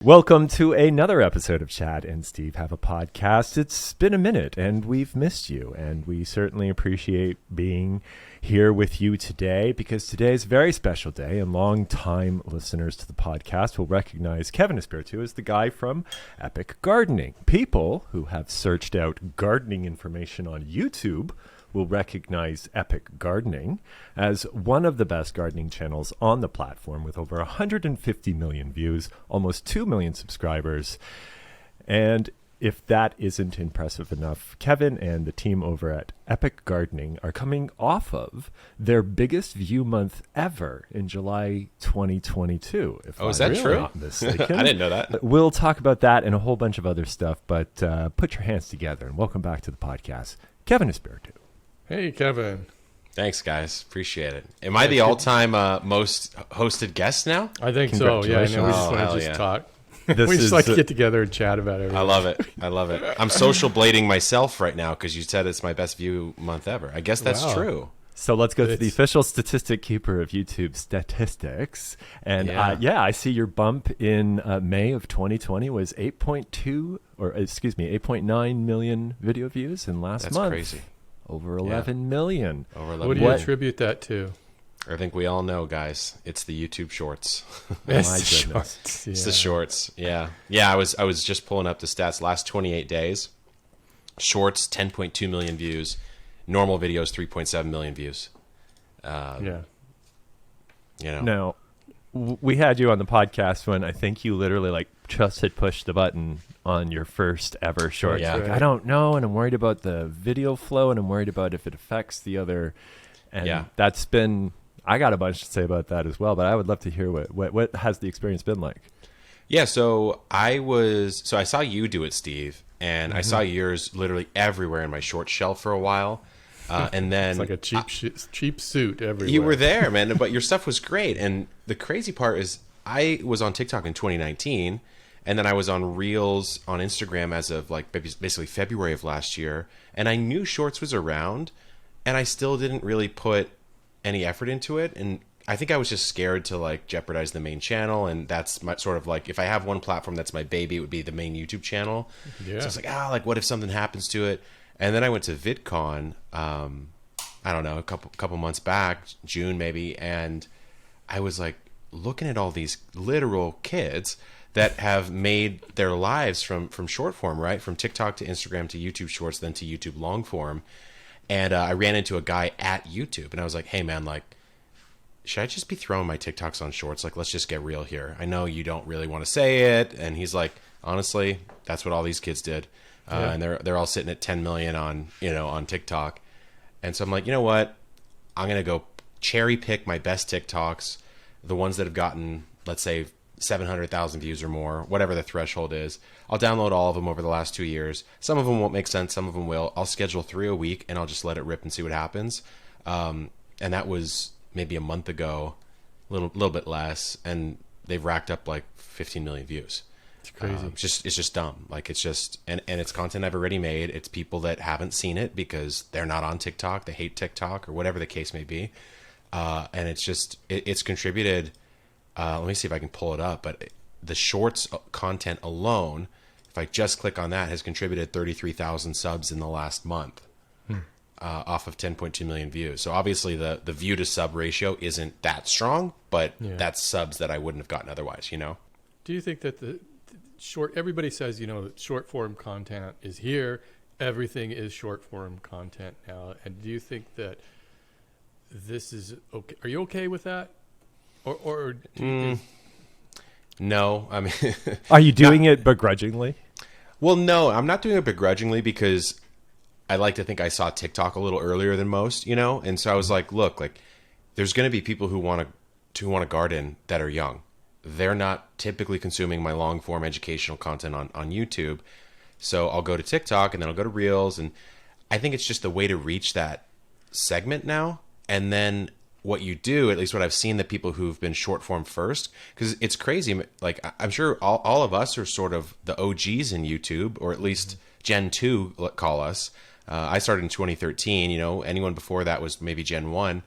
Welcome to another episode of Chad and Steve Have a Podcast. It's been a minute and we've missed you, and we certainly appreciate being here with you today because today is a very special day, and long-time listeners to the podcast will recognize Kevin Espiritu as the guy from Epic Gardening. People who have searched out gardening information on YouTube will recognize Epic Gardening as one of the best gardening channels on the platform, with over 150 million views, almost 2 million subscribers. And if that isn't impressive enough, Kevin and the team over at Epic Gardening are coming off of their biggest view month ever in July 2022. Is that really true? Not mistaken. I didn't know that. We'll talk about that and a whole bunch of other stuff, but put your hands together and welcome back to the podcast, Kevin Espiritu. Hey, Kevin. Thanks, guys. Appreciate it. Am I the all-time most hosted guest now? I think so. Yeah, I know. We just want to talk. We just like to get together and chat about everything. I love it. I love it. I'm social blading myself right now because you said it's my best view month ever. I guess that's true. So let's go to the official statistic keeper of YouTube statistics. And I see your bump in May of 2020 was 8.9 million video views in last month. That's crazy. Over 11 million. Over 11 What do you attribute that to? I think we all know, guys. It's the YouTube Shorts. It's the Shorts. It's the Shorts. Yeah. I was just pulling up the stats. Last 28 days, Shorts 10.2 million views. Normal videos 3.7 million views. Now, we had you on the podcast when I think you literally just had pushed the button on your first ever short. Yeah. I don't know, and I'm worried about the video flow, and I'm worried about if it affects the other. And that's been, I got a bunch to say about that as well, but I would love to hear what has the experience been like? Yeah, so I saw you do it, Steve, and I saw yours literally everywhere in my short shelf for a while. And then it's like a cheap suit everywhere. You were there, man, but your stuff was great. And the crazy part is I was on TikTok in 2019, and then I was on Reels on Instagram as of basically February of last year. And I knew Shorts was around, and I still didn't really put any effort into it. And I think I was just scared to jeopardize the main channel. And that's my sort of if I have one platform that's my baby, it would be the main YouTube channel. Yeah. So it's what if something happens to it? And then I went to VidCon, I don't know, a couple months back, June maybe, and I was looking at all these literal kids that have made their lives from short form, right? From TikTok to Instagram to YouTube Shorts, then to YouTube long form. And I ran into a guy at YouTube, and I was like, hey man, should I just be throwing my TikToks on Shorts? Let's just get real here. I know you don't really want to say it. And he's like, honestly, that's what all these kids did. And they're all sitting at 10 million on TikTok. And so I'm like, you know what? I'm going to go cherry pick my best TikToks, the ones that have gotten, let's say, 700,000 views or more, whatever the threshold is. I'll download all of them over the last 2 years. Some of them won't make sense. Some of them will. I'll schedule 3 a week, and I'll just let it rip and see what happens. And that was maybe a month ago, a little bit less, and they've racked up 15 million views. It's crazy. It's just dumb. It's just, and it's content I've already made. It's people that haven't seen it because they're not on TikTok. They hate TikTok or whatever the case may be. And it's just, it's contributed. Let me see if I can pull it up, but the Shorts content alone, if I just click on that, has contributed 33,000 subs in the last month, off of 10.2 million views. So obviously the view to sub ratio isn't that strong, but that's subs that I wouldn't have gotten otherwise, Do you think that everybody says, short form content is here. Everything is short form content now. And do you think that this is okay? Are you okay with that? Or do you think... No, I mean, are you doing it begrudgingly? Well, no, I'm not doing it begrudgingly because I like to think I saw TikTok a little earlier than most,? And so I was like, look, there's going to be people who want to garden that are young. They're not typically consuming my long form educational content on YouTube. So I'll go to TikTok and then I'll go to Reels. And I think it's just the way to reach that segment now. And then what you do, at least what I've seen, the people who've been short form first, because it's crazy. I'm sure all of us are sort of the OGs in YouTube, or at least Gen 2, call us. I started in 2013, anyone before that was maybe Gen 1.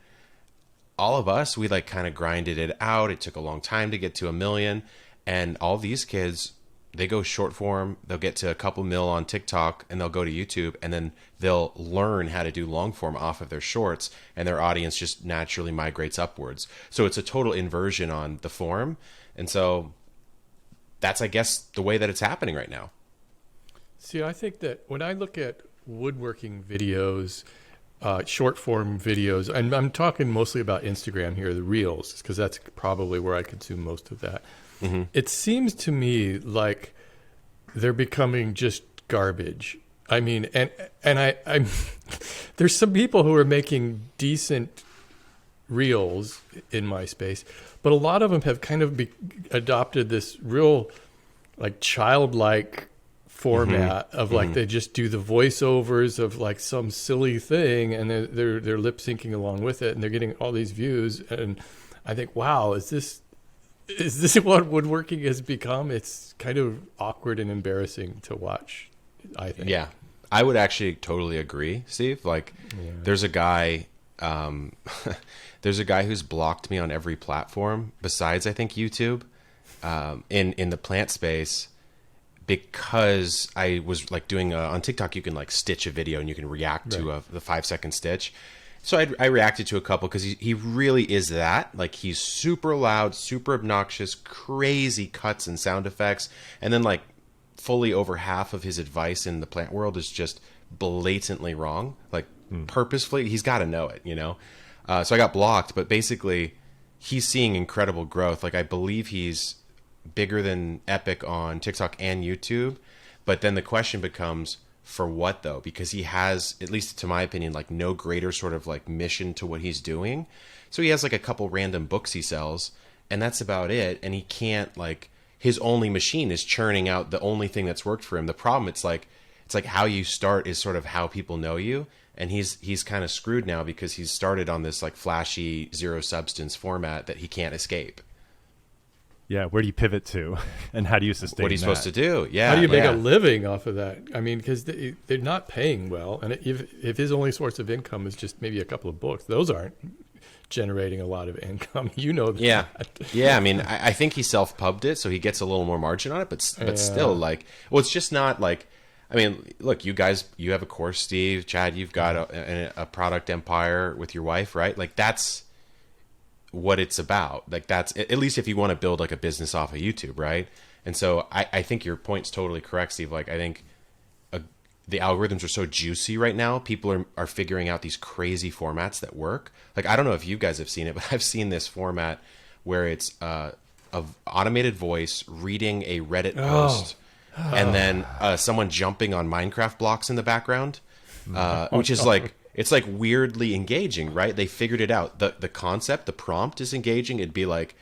All of us, we kind of grinded it out. It took a long time to get to 1 million. And all these kids, they go short form, they'll get to a couple mil on TikTok, and they'll go to YouTube, and then they'll learn how to do long form off of their shorts, and their audience just naturally migrates upwards. So it's a total inversion on the form. And so that's, I guess, the way that it's happening right now. See, I think that when I look at woodworking videos, short form videos, and I'm talking mostly about Instagram here, the Reels, because that's probably where I consume most of that. Mm-hmm. It seems to me like they're becoming just garbage. I mean, and I'm there's some people who are making decent Reels in my space, but a lot of them have kind of adopted this real like childlike format of like they just do the voiceovers of like some silly thing, and they're lip syncing along with it, and they're getting all these views. And I think, wow, is this what woodworking has become? It's kind of awkward and embarrassing to watch, I think. Yeah, I would actually totally agree, Steve. Like, there's a guy who's blocked me on every platform besides, I think, YouTube, in the plant space, because I was like doing on TikTok, you can like stitch a video and you can react to the 5-second stitch. So I reacted to a couple because he really is that. Like, he's super loud, super obnoxious, crazy cuts and sound effects. And then like fully over half of his advice in the plant world is just blatantly wrong. Like purposefully, he's got to know it, you know? So I got blocked, but basically he's seeing incredible growth. Like, I believe he's bigger than Epic on TikTok and YouTube. But then the question becomes, for what though? Because he has, at least to my opinion, like no greater sort of like mission to what he's doing. So he has like a couple random books he sells, and that's about it. And he can't, like, his only machine is churning out the only thing that's worked for him. The problem, it's like how you start is sort of how people know you. And he's kind of screwed now because he's started on this like flashy zero substance format that he can't escape. Yeah, where do you pivot to, and how do you sustain? What are you supposed to do? Yeah, how do you make a living off of that? I mean, because they're not paying well, and if his only source of income is just maybe a couple of books, those aren't generating a lot of income. You know that. Yeah. I mean, I think he self-pubbed it, so he gets a little more margin on it, but still, like, well, it's just not like. I mean, look, you guys, you have a course, Steve, Chad, you've got a product empire with your wife, right? Like, that's what it's about. Like, that's, at least if you want to build like a business off of YouTube, right? And so I think your point's totally correct, Steve. Like, I think the algorithms are so juicy right now. People are figuring out these crazy formats that work. Like, I don't know if you guys have seen it, but I've seen this format where it's of automated voice reading a Reddit post. And then someone jumping on Minecraft blocks in the background, which is like, it's like weirdly engaging, right? They figured it out. The concept, the prompt is engaging. It'd be like,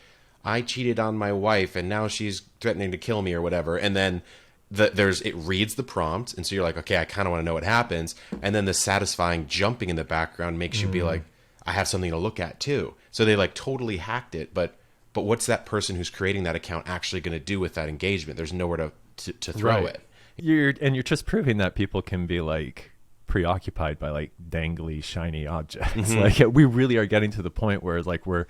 I cheated on my wife and now she's threatening to kill me or whatever. And then it reads the prompt. And so you're like, okay, I kind of want to know what happens. And then the satisfying jumping in the background makes you be like, I have something to look at too. So they like totally hacked it. But what's that person who's creating that account actually going to do with that engagement? There's nowhere to throw it. You're just proving that people can be like preoccupied by like dangly shiny objects. Like, we really are getting to the point where like we're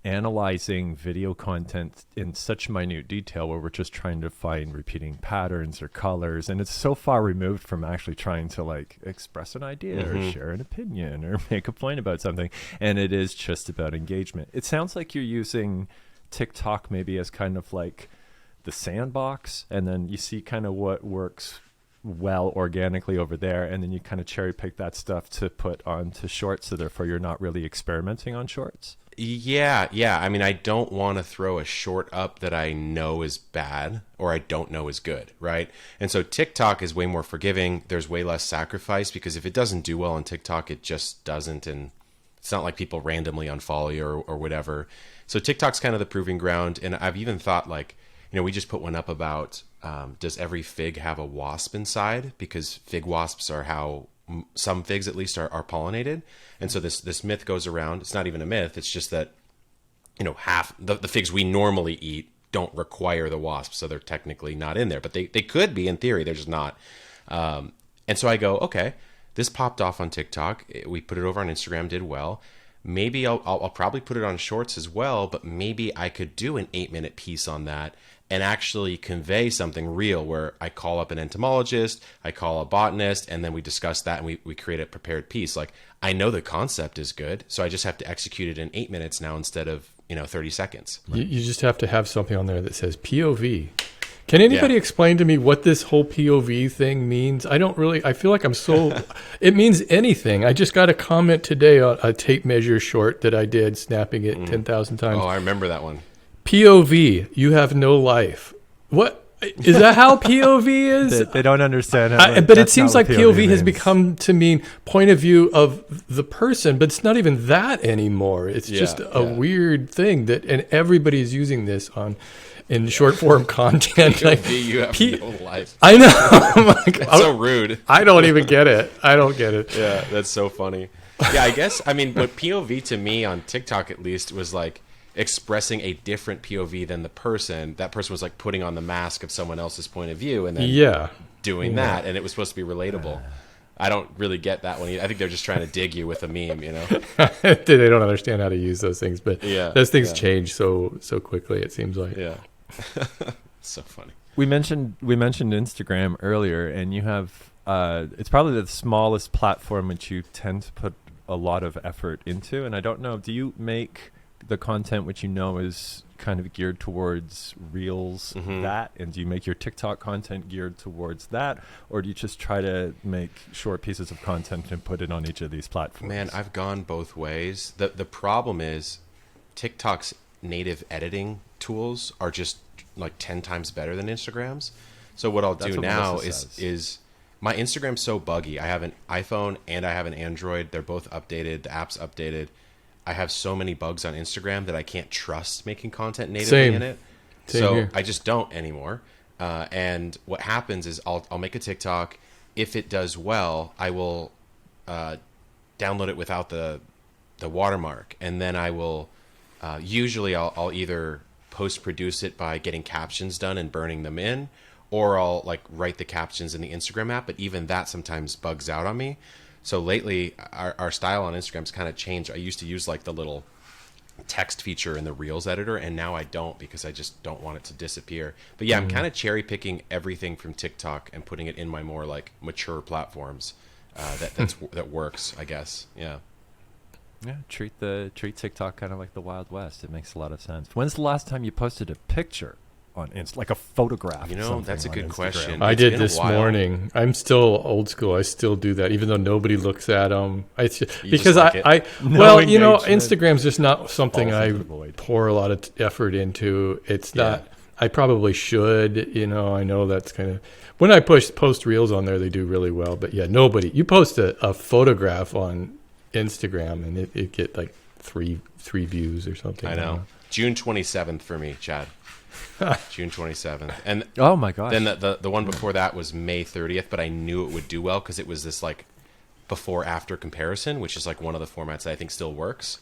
analyzing video content in such minute detail where we're just trying to find repeating patterns or colors, and it's so far removed from actually trying to like express an idea or share an opinion or make a point about something. And it is just about engagement. It sounds like you're using TikTok maybe as kind of like the sandbox, and then you see kind of what works well organically over there, and then you kind of cherry pick that stuff to put onto shorts, so therefore you're not really experimenting on shorts. Yeah. I mean, I don't want to throw a short up that I know is bad or I don't know is good, right? And so TikTok is way more forgiving. There's way less sacrifice, because if it doesn't do well on TikTok, it just doesn't, and it's not like people randomly unfollow you or whatever. So TikTok's kind of the proving ground. And I've even thought, like, you know, we just put one up about, does every fig have a wasp inside? Because fig wasps are how some figs, at least, are pollinated. And so this myth goes around. It's not even a myth. It's just that, you know, half the figs we normally eat don't require the wasps. So they're technically not in there, but they could be in theory. They're just not. And so I go, okay, this popped off on TikTok. We put it over on Instagram, did well. Maybe I'll probably put it on shorts as well, but maybe I could do an 8-minute piece on that and actually convey something real, where I call up an entomologist, I call a botanist, and then we discuss that, and we create a prepared piece. Like, I know the concept is good, so I just have to execute it in 8 minutes now instead of 30 seconds. You just have to have something on there that says POV. Can anybody explain to me what this whole POV thing means? I feel like it means anything. I just got a comment today on a tape measure short that I did, snapping it 10,000 times. Oh, I remember that one. POV, you have no life. What? Is that how POV is? They don't understand. But it seems like POV has become to mean point of view of the person, but it's not even that anymore. It's just a weird thing and everybody's using this in short form content. POV, you have no life. I know. That's so rude. I don't even get it. I don't get it. Yeah, that's so funny. Yeah, I guess, but POV to me on TikTok at least was like expressing a different POV than the person. That person was like putting on the mask of someone else's point of view and then doing that, and it was supposed to be relatable. I don't really get that one. I think they're just trying to dig you with a meme, They don't understand how to use those things, but those things change so quickly, it seems like. Yeah. So funny. We mentioned Instagram earlier, and you have it's probably the smallest platform which you tend to put a lot of effort into. And I don't know, do you make the content which is kind of geared towards reels, that, and do you make your TikTok content geared towards that, or do you just try to make short pieces of content and put it on each of these platforms? Man, I've gone both ways. The problem is TikTok's native editing tools are just like 10 times better than Instagram's. So what I'll do now is my Instagram's so buggy. I have an iPhone and I have an Android. They're both updated. The app's updated. I have so many bugs on Instagram that I can't trust making content natively in it. So here. I just don't anymore. And what happens is I'll make a TikTok. If it does well, I will download it without the watermark, and then I will usually I'll either post-produce it by getting captions done and burning them in, or I'll like write the captions in the Instagram app. But even that sometimes bugs out on me. So lately, our style on Instagram's kind of changed. I used to use like the little text feature in the Reels editor, and now I don't, because I just don't want it to disappear. But yeah, I'm kind of cherry picking everything from TikTok and putting it in my more like mature platforms. That works, I guess. Yeah. Yeah, treat TikTok kind of like the Wild West. It makes a lot of sense. When's the last time you posted a picture on Insta, like a photograph? That's a good question. I did this morning. I'm still old school. I still do that, even though nobody looks at them. Instagram's just not something I pour a lot of effort into. It's not. I probably should. I know that's kind of when I post reels on there, they do really well. But yeah, nobody. You post a photograph on Instagram and it get like three views or something. I know. June 27th for me, Chad. June 27th. And oh my gosh. Then the one before that was May 30th, but I knew it would do well because it was this like before after comparison, which is like one of the formats that I think still works.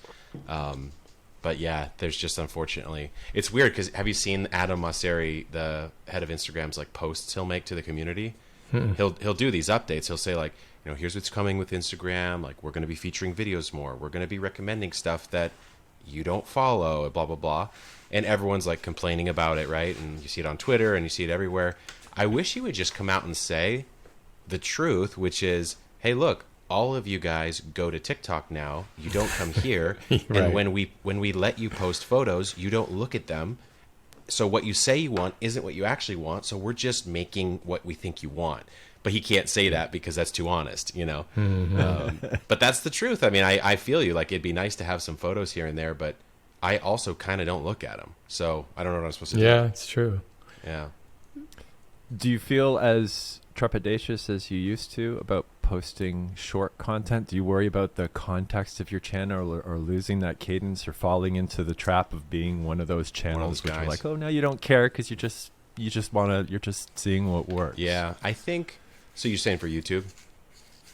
But yeah, there's just, unfortunately, it's weird because have you seen Adam Mosseri, the head of Instagram's like posts he'll make to the community? He'll do these updates. He'll say like, here's what's coming with Instagram. Like, we're going to be featuring videos more. We're going to be recommending stuff that you don't follow, blah, blah, blah. And everyone's like complaining about it, right? And you see it on Twitter and you see it everywhere. I wish he would just come out and say the truth, which is, hey, look, all of you guys go to TikTok now. You don't come here. Right. And when we let you post photos, you don't look at them. So what you say you want isn't what you actually want. So we're just making what we think you want. But he can't say that because that's too honest, But that's the truth. I mean, I feel you. Like, it'd be nice to have some photos here and there, but I also kind of don't look at them. So I don't know what I'm supposed to do. Yeah, it's true. Yeah. Do you feel as trepidatious as you used to about posting short content? Do you worry about the context of your channel or losing that cadence or falling into the trap of being one of those channels which are like, oh, now you don't care because you're just seeing what works? Yeah, I think... So you're saying for YouTube?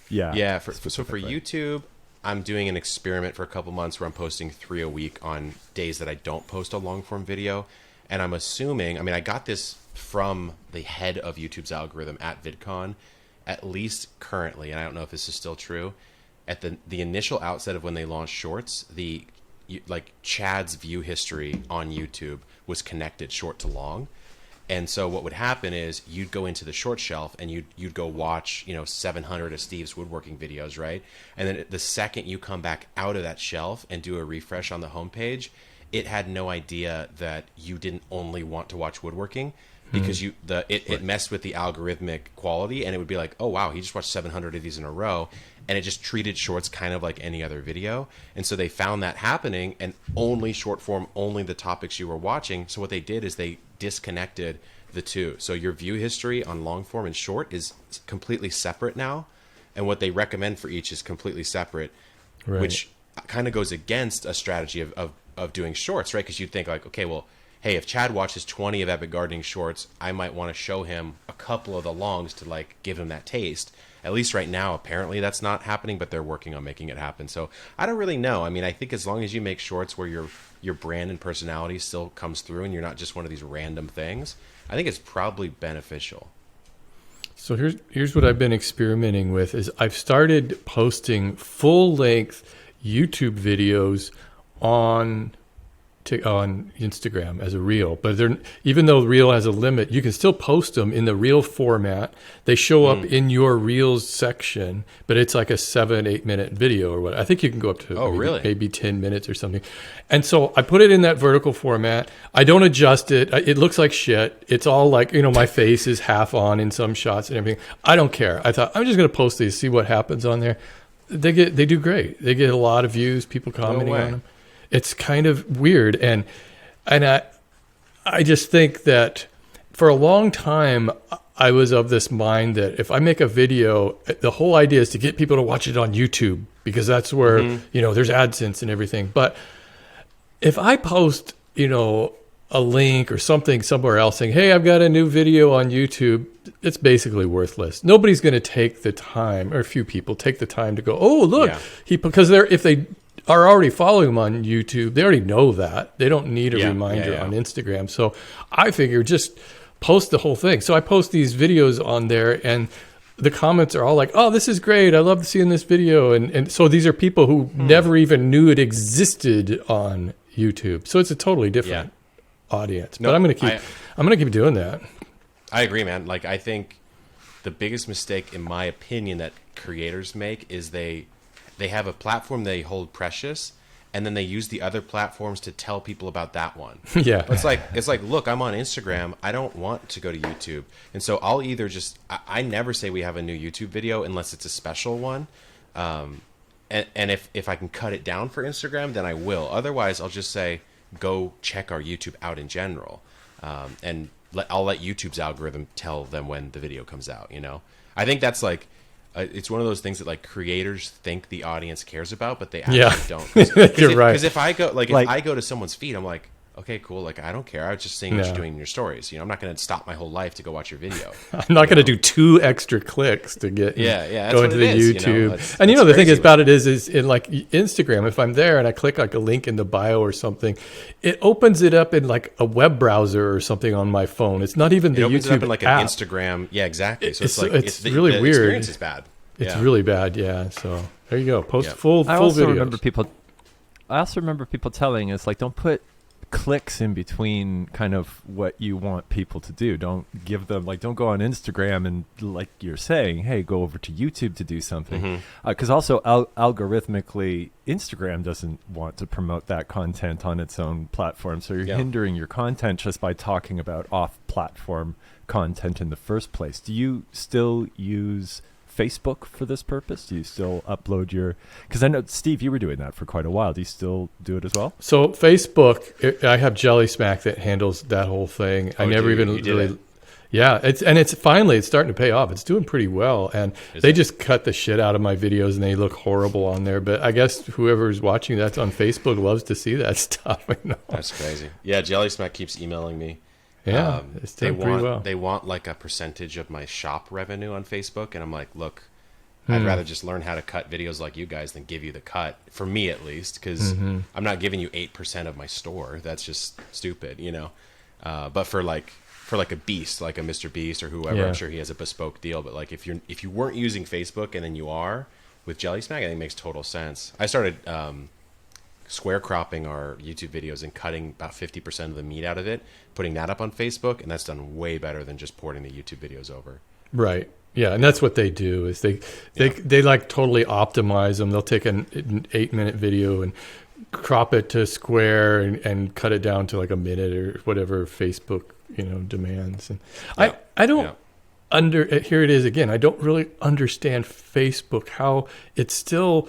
Yeah. Yeah, for YouTube, I'm doing an experiment for a couple months where I'm posting 3 a week on days that I don't post a long-form video. And I'm assuming... I got this from the head of YouTube's algorithm at VidCon, at least currently, and I don't know if this is still true, at the initial outset of when they launched Shorts, Chad's view history on YouTube was connected short to long. And so what would happen is you'd go into the short shelf and you'd go watch, 700 of Steve's woodworking videos, right? And then the second you come back out of that shelf and do a refresh on the homepage, it had no idea that you didn't only want to watch woodworking, because it messed with the algorithmic quality, and it would be like, oh wow, he just watched 700 of these in a row, and it just treated shorts kind of like any other video. And so they found that happening, and only short form, only the topics you were watching. So what they did is they disconnected the two. So your view history on long form and short is completely separate now, and what they recommend for each is completely separate, Right. which kind of goes against a strategy of doing shorts, right? Because you'd think like, okay, well, hey, if Chad watches 20 of Epic Gardening shorts, I might want to show him a couple of the longs to like give him that taste. At least right now, apparently that's not happening, but they're working on making it happen. So I don't really know. I mean, I think as long as you make shorts where your brand and personality still comes through, and you're not just one of these random things, I think it's probably beneficial. So here's what I've been experimenting with is I've started posting full-length YouTube videos on Instagram as a reel, but even though Reel has a limit, you can still post them in the Reel format. They show up in your Reels section, but it's like a 7-8 minute video or what. I think you can go up to maybe 10 minutes or something. And so I put it in that vertical format. I don't adjust it. It looks like shit. It's all like, my face is half on in some shots and everything. I don't care. I thought I'm just going to post these, see what happens on there. They do great. They get a lot of views, people commenting on them. It's kind of weird, and I just think that for a long time I was of this mind that if I make a video, the whole idea is to get people to watch it on YouTube, because that's where there's AdSense and everything. But if I post a link or something somewhere else saying, hey, I've got a new video on YouTube, it's basically worthless. Nobody's going to take the time, or a few people take the time to go, oh look, because if they are already following him on YouTube, they already know that. They don't need a reminder on Instagram. So I figure just post the whole thing. So I post these videos on there, and the comments are all like, oh, this is great. I love seeing this video. And so these are people who never even knew it existed on YouTube. So it's a totally different audience. No, but I'm going to keep doing that. I agree, man. Like, I think the biggest mistake, in my opinion, that creators make is they have a platform they hold precious, and then they use the other platforms to tell people about that one. Yeah. It's like, look, I'm on Instagram. I don't want to go to YouTube. And so I'll either I never say we have a new YouTube video unless it's a special one. And if I can cut it down for Instagram, then I will. Otherwise, I'll just say, go check our YouTube out in general. And I'll let YouTube's algorithm tell them when the video comes out, I think that's like, it's one of those things that like creators think the audience cares about, but they actually don't. You're right. Because if I go if I go to someone's feed, I'm like, okay, cool. Like, I don't care. I was just seeing what you're doing in your stories. I'm not going to stop my whole life to go watch your video. I'm not going to do 2 extra clicks to get go into the YouTube. And the thing about it is in like Instagram, if I'm there and I click like a link in the bio or something, it opens it up in like a web browser or something on my phone. It's not even the YouTube it opens it up in like app. an Instagram. Yeah, exactly. So it's really the weird. Experience is bad. It's really bad. Yeah. So there you go. Post full videos. I also remember people telling us, like, don't put clicks in between kind of what you want people to do. Don't give them, like, don't go on Instagram and, like you're saying, hey, go over to YouTube to do something. Because also algorithmically, Instagram doesn't want to promote that content on its own platform. So you're hindering your content just by talking about off-platform content in the first place. Do you still use Facebook for this purpose? Do you still upload because I know, Steve, you were doing that for quite a while. Do you still do it as well? So Facebook, I have Jelly Smack that handles that whole thing. I never even really. Yeah, it's finally starting to pay off. It's doing pretty well, and they just cut the shit out of my videos, and they look horrible on there. But I guess whoever's watching that's on Facebook loves to see that stuff. That's crazy. Yeah, Jelly Smack keeps emailing me. Yeah, it's doing pretty well. They want like a percentage of my shop revenue on Facebook, and I'm like, look, I'd rather just learn how to cut videos like you guys than give you the cut, for me at least, because I'm not giving you 8% of my store. That's just stupid, But for like a beast, like a Mr. Beast or whoever, I'm sure he has a bespoke deal. But like if you weren't using Facebook and then you are with Jelly Smack, I think it makes total sense. I started square cropping our YouTube videos and cutting about 50% of the meat out of it, putting that up on Facebook, and that's done way better than just porting the YouTube videos over. Right. Yeah, and that's what they do is they like totally optimize them. They'll take an 8-minute video and crop it to square and cut it down to like a minute or whatever Facebook, demands. And I don't here it is again. I don't really understand Facebook, how it's still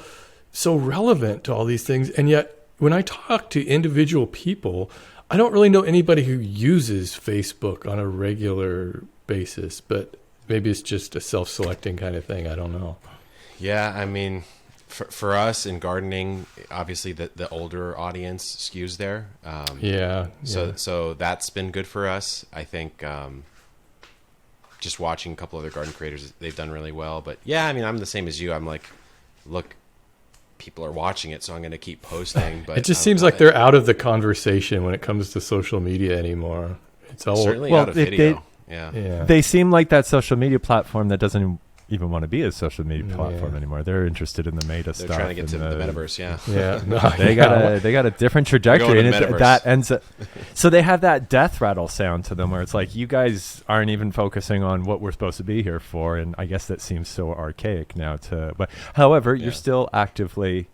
so relevant to all these things. And yet when I talk to individual people, I don't really know anybody who uses Facebook on a regular basis, but maybe it's just a self-selecting kind of thing. I don't know. Yeah, I mean, for us in gardening, obviously the older audience skews there. So that's been good for us. I think just watching a couple other garden creators, they've done really well. But yeah, I mean, I'm the same as you. I'm like, look, people are watching it, so I'm going to keep posting. But it just seems like they're out of the conversation when it comes to social media anymore. It's all certainly out of video. Yeah. They seem like that social media platform that doesn't even want to be a social media platform anymore. They're interested in the meta stuff. They're trying to get to the metaverse. They got a different trajectory, and that ends up. So they have that death rattle sound to them, where it's like, you guys aren't even focusing on what we're supposed to be here for, and I guess that seems so archaic now. But however, you're still actively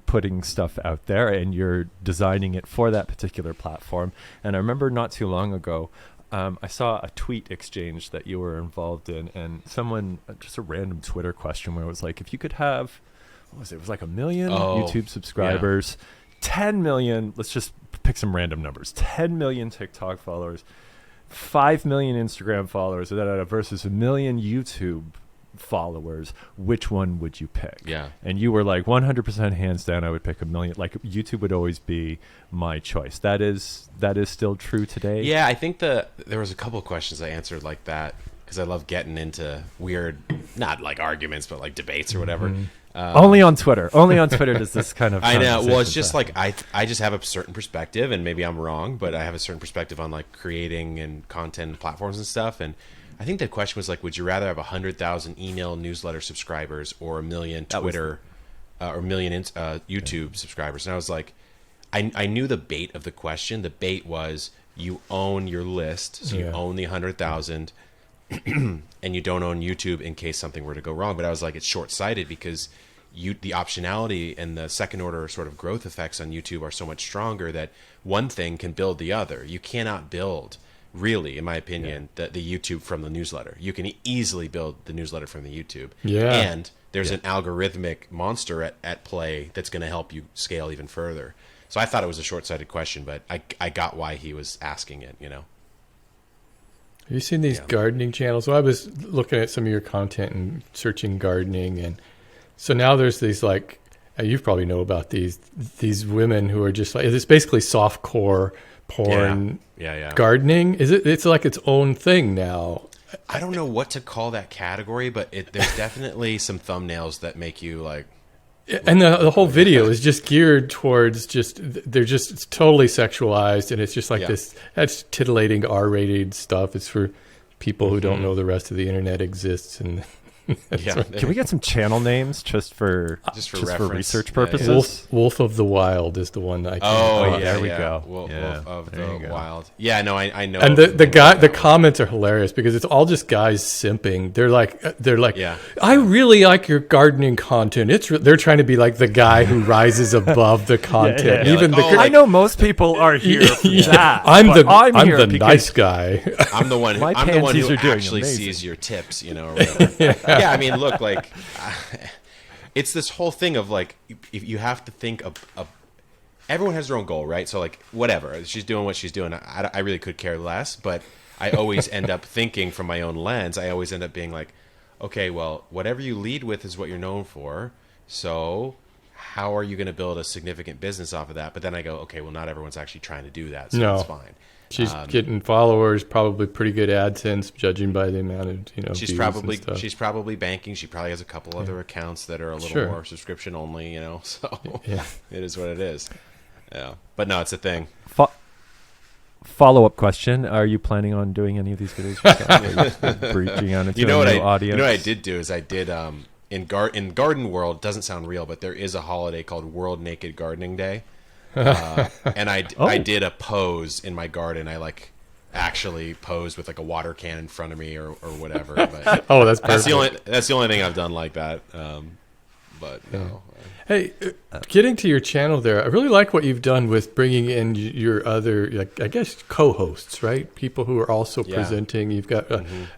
putting stuff out there, and you're designing it for that particular platform. And I remember not too long ago, I saw a tweet exchange that you were involved in, and someone, just a random Twitter question where it was like, if you could have, what was it? It was like 1 million YouTube subscribers, 10 million, let's just pick some random numbers, 10 million TikTok followers, 5 million Instagram followers versus 1 million YouTube followers, which one would you pick? Yeah. And you were like 100% hands down, I would pick 1 million. Like, YouTube would always be my choice. That is still true today. Yeah, I think there was a couple of questions I answered like that, because I love getting into weird, not like arguments, but like debates or whatever. Only on Twitter does this kind of I know. Well, it's just like I just have a certain perspective, and maybe I'm wrong, but I have a certain perspective on like creating and content platforms and stuff. And I think the question was like, would you rather have 100,000 email newsletter subscribers or 1 million Twitter or 1 million YouTube subscribers? And I was like, I knew the bait of the question. The bait was, you own your list, so you own the 100,000, and you don't own YouTube in case something were to go wrong. But I was like, it's short-sighted, because the optionality and the second order sort of growth effects on YouTube are so much stronger that one thing can build the other. You cannot build, really, in my opinion, the YouTube from the newsletter. You can easily build the newsletter from the YouTube. Yeah. And there's an algorithmic monster at play that's going to help you scale even further. So I thought it was a short-sighted question, but I got why he was asking it, Have you seen these gardening channels? Well, I was looking at some of your content and searching gardening, and so now there's these, like, you probably know about these women who are just like, it's basically softcore porn gardening. It's like its own thing now. I don't know what to call that category, but there's definitely some thumbnails that make you like. And the whole video is just geared towards they're just totally sexualized, and it's just like that's titillating R-rated stuff. It's for people who don't know the rest of the internet exists, and Can we get some channel names just for research purposes? Wolf of the Wild is the one that I can. There we go. Wolf of the Wild. Yeah, no, I know. And the comments are hilarious because it's all just guys simping. They're like, I really like your gardening content. They're trying to be like the guy who rises above the content. Even I know most people are here for that. I'm the nice guy. I'm the one. I'm the one who actually sees your tips. Or whatever. Yeah, I mean, look, like, it's this whole thing of, like, if you have to think of everyone has their own goal, right? So, like, whatever. She's doing what she's doing. I really could care less, but I always end up thinking from my own lens. I always end up being like, okay, well, whatever you lead with is what you're known for. So how are you going to build a significant business off of that? But then I go, okay, well, not everyone's actually trying to do that, so that's fine. She's getting followers, probably pretty good AdSense, judging by the amount of she's probably banking. She probably has a couple other accounts that are a little more subscription only. So it is what it is. Yeah, but no, it's a thing. Follow-up question: are you planning on doing any of these videos? Breaching out into a new audience? You know what I did do is I did in garden world. It doesn't sound real, but there is a holiday called World Naked Gardening Day. And I did a pose in my garden. I like actually posed with like a water can in front of me or whatever. But Oh, that's perfect. that's the only thing I've done like that. But no. Hey, getting to your channel there, I really like what you've done with bringing in your other, like, I guess, co-hosts, right? People who are also presenting. You've got,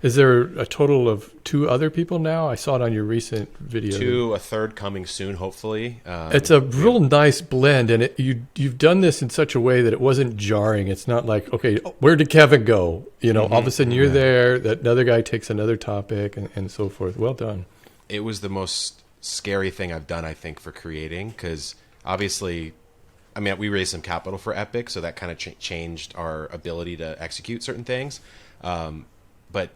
is there a total of 2 other people now? I saw it on your recent video. A third coming soon, hopefully. It's a real nice blend, and you've done this in such a way that it wasn't jarring. It's not like, okay, where did Kevin go? You know, all of a sudden you're there, that another guy takes another topic, and so forth. Well done. It was the most scary thing I've done, I think, for creating, because obviously, I mean, we raised some capital for Epic, so that kind of changed our ability to execute certain things. But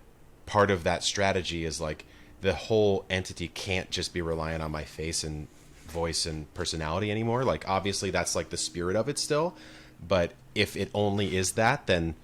part of that strategy is like the whole entity can't just be reliant on my face and voice and personality anymore. Like, obviously, that's like the spirit of it still. But if it only is that, then,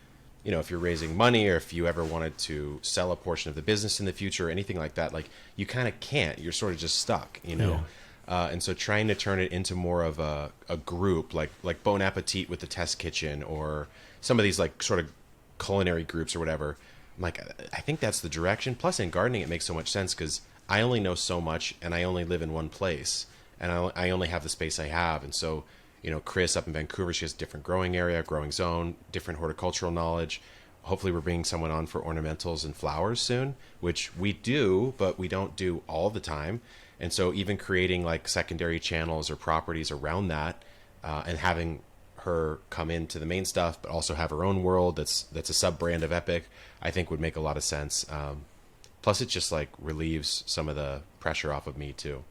you know, if you're raising money or if you ever wanted to sell a portion of the business in the future or anything like that, like, you kind of can't. You're sort of just stuck, you know? And so trying to turn it into more of a group, like Bon Appetit with the Test Kitchen or some of these like sort of culinary groups or whatever, I'm like, I think that's the direction. Plus in gardening, it makes so much sense because I only know so much and I only live in one place and I only have the space I have. And so, you know, Chris up in Vancouver, she has a different growing area, growing zone, different horticultural knowledge. Hopefully we're bringing someone on for ornamentals and flowers soon, which we do, but we don't do all the time. And so even creating like secondary channels or properties around that and having her come into the main stuff, but also have her own world that's a sub-brand of Epic, I think would make a lot of sense. Plus it just like relieves some of the pressure off of me too.